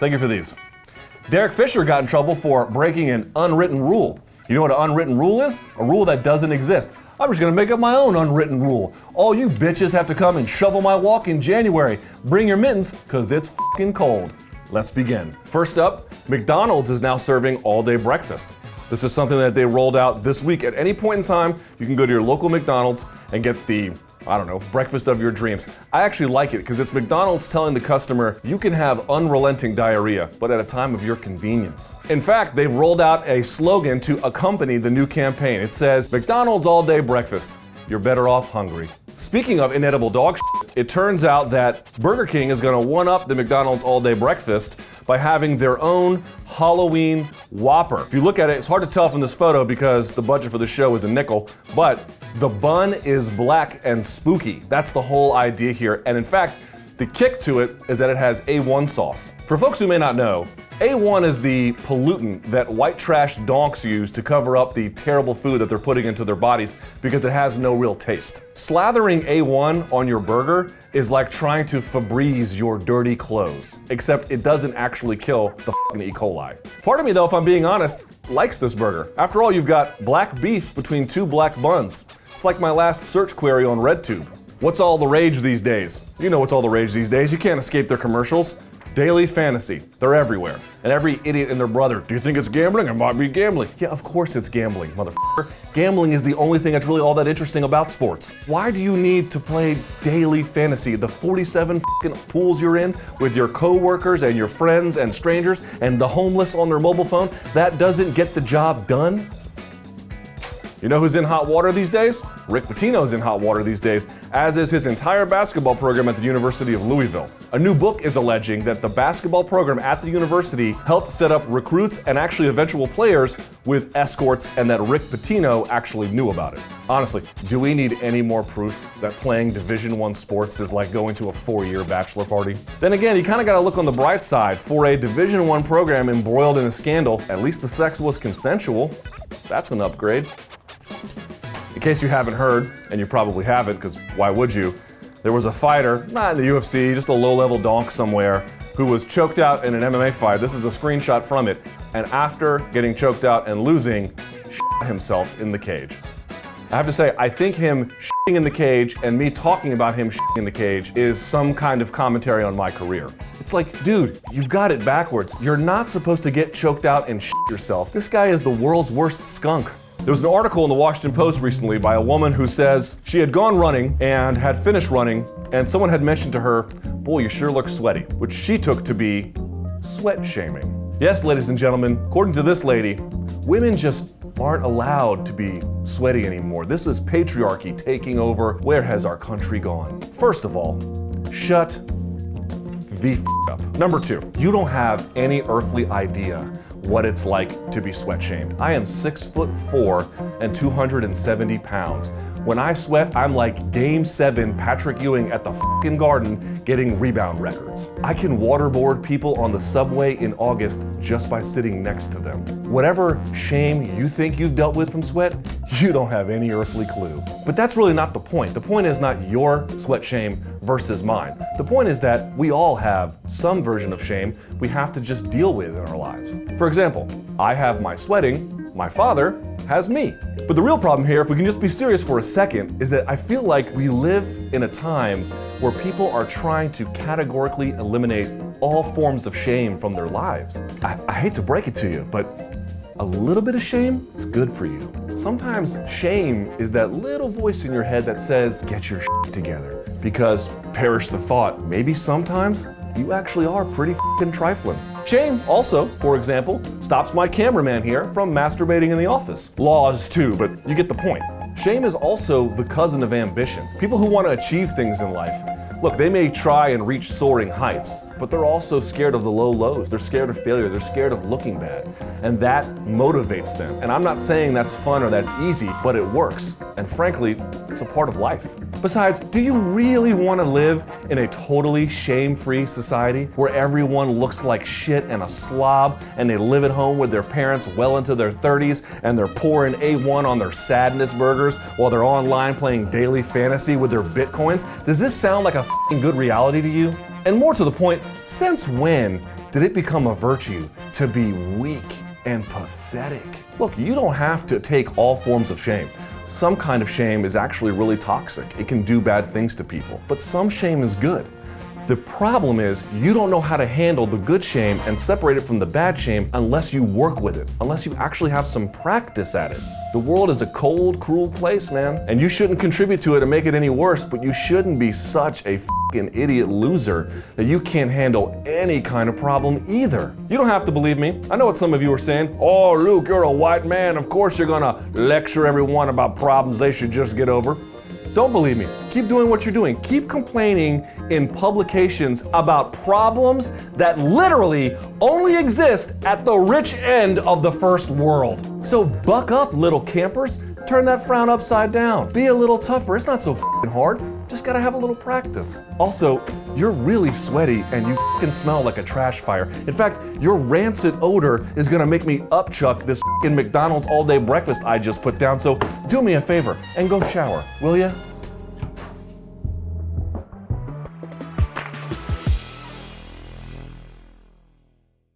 Thank you for these. Derek Fisher got in trouble for breaking an unwritten rule. You know what an unwritten rule is? A rule that doesn't exist. I'm just gonna make up my own unwritten rule. All you bitches have to come and shovel my walk in January. Bring your mittens, cause it's fucking cold. Let's begin. First up, McDonald's is now serving all-day breakfast. This is something that they rolled out this week. At any point in time, you can go to your local McDonald's and get the, breakfast of your dreams. I actually like it because it's McDonald's telling the customer you can have unrelenting diarrhea, but at a time of your convenience. In fact, they've rolled out a slogan to accompany the new campaign. It says, McDonald's all-day breakfast. You're better off hungry. Speaking of inedible dog shit, it turns out that Burger King is gonna one-up the McDonald's all-day breakfast by having their own Halloween Whopper. If you look at it, it's hard to tell from this photo because the budget for the show is a nickel, but the bun is black and spooky. That's the whole idea here. And in fact, the kick to it is that it has A1 sauce. For folks who may not know, A1 is the pollutant that white trash donks use to cover up the terrible food that they're putting into their bodies because it has no real taste. Slathering A1 on your burger is like trying to Febreze your dirty clothes, except it doesn't actually kill the fucking E. coli. Part of me though, if I'm being honest, likes this burger. After all, you've got black beef between two black buns. It's like my last search query on RedTube. What's all the rage these days? You know what's all the rage these days. You can't escape their commercials. Daily fantasy. They're everywhere. And every idiot and their brother, do you think it's gambling? It might be gambling. Yeah, of course it's gambling, motherfucker. Gambling is the only thing that's really all that interesting about sports. Why do you need to play daily fantasy? The 47 fucking pools you're in with your coworkers and your friends and strangers and the homeless on their mobile phone, that doesn't get the job done? You know who's in hot water these days? Rick Pitino's in hot water these days, as is his entire basketball program at the University of Louisville. A new book is alleging that the basketball program at the university helped set up recruits and actually eventual players with escorts, and that Rick Pitino actually knew about it. Honestly, do we need any more proof that playing Division I sports is like going to a 4-year bachelor party? Then again, you kinda gotta look on the bright side. For a Division I program embroiled in a scandal, at least the sex was consensual. That's an upgrade. In case you haven't heard, and you probably haven't, because why would you? There was a fighter, not in the UFC, just a low-level donk somewhere, who was choked out in an MMA fight. This is a screenshot from it. And after getting choked out and losing, shot himself in the cage. I have to say, I think him shitting in the cage and me talking about him shitting in the cage is some kind of commentary on my career. It's like, dude, you've got it backwards. You're not supposed to get choked out and shit yourself. This guy is the world's worst skunk. There was an article in the Washington Post recently by a woman who says she had gone running and had finished running, and someone had mentioned to her, boy, you sure look sweaty, which she took to be sweat shaming. Yes, ladies and gentlemen, according to this lady, women just aren't allowed to be sweaty anymore. This is patriarchy taking over. Where has our country gone? First of all, shut the f up. Number 2, you don't have any earthly idea what it's like to be sweat shamed. I am 6'4" and 270 pounds. When I sweat, I'm like Game 7 Patrick Ewing at the fucking Garden getting rebound records. I can waterboard people on the subway in August just by sitting next to them. Whatever shame you think you've dealt with from sweat, you don't have any earthly clue. But that's really not the point. The point is not your sweat shame versus mine. The point is that we all have some version of shame we have to just deal with in our lives. For example, I have my sweating, my father has me. But the real problem here, if we can just be serious for a second, is that I feel like we live in a time where people are trying to categorically eliminate all forms of shame from their lives. I hate to break it to you, but a little bit of shame is good for you. Sometimes shame is that little voice in your head that says, get your shit together. Because, perish the thought, maybe sometimes you actually are pretty f***ing trifling. Shame also, for example, stops my cameraman here from masturbating in the office. Laws too, but you get the point. Shame is also the cousin of ambition. People who want to achieve things in life, look, they may try and reach soaring heights, but they're also scared of the low lows. They're scared of failure. They're scared of looking bad. And that motivates them. And I'm not saying that's fun or that's easy, but it works. And frankly, it's a part of life. Besides, do you really want to live in a totally shame-free society where everyone looks like shit and a slob and they live at home with their parents well into their 30s and they're pouring A1 on their sadness burgers while they're online playing daily fantasy with their bitcoins? Does this sound like a f***ing good reality to you? And more to the point, since when did it become a virtue to be weak and pathetic. Look, you don't have to take all forms of shame. Some kind of shame is actually really toxic. It can do bad things to people, but some shame is good. The problem is you don't know how to handle the good shame and separate it from the bad shame unless you work with it, unless you actually have some practice at it. The world is a cold, cruel place, man, and you shouldn't contribute to it and make it any worse, but you shouldn't be such a fucking idiot loser that you can't handle any kind of problem either. You don't have to believe me. I know what some of you are saying. Oh, Luke, you're a white man. Of course you're gonna lecture everyone about problems they should just get over. Don't believe me. Keep doing what you're doing. Keep complaining in publications about problems that literally only exist at the rich end of the first world. So buck up, little campers. Turn that frown upside down. Be a little tougher. It's not so f***ing hard. Just gotta have a little practice. Also, you're really sweaty and you f***ing smell like a trash fire. In fact, your rancid odor is gonna make me upchuck this f***ing McDonald's all-day breakfast I just put down. So do me a favor and go shower, will ya?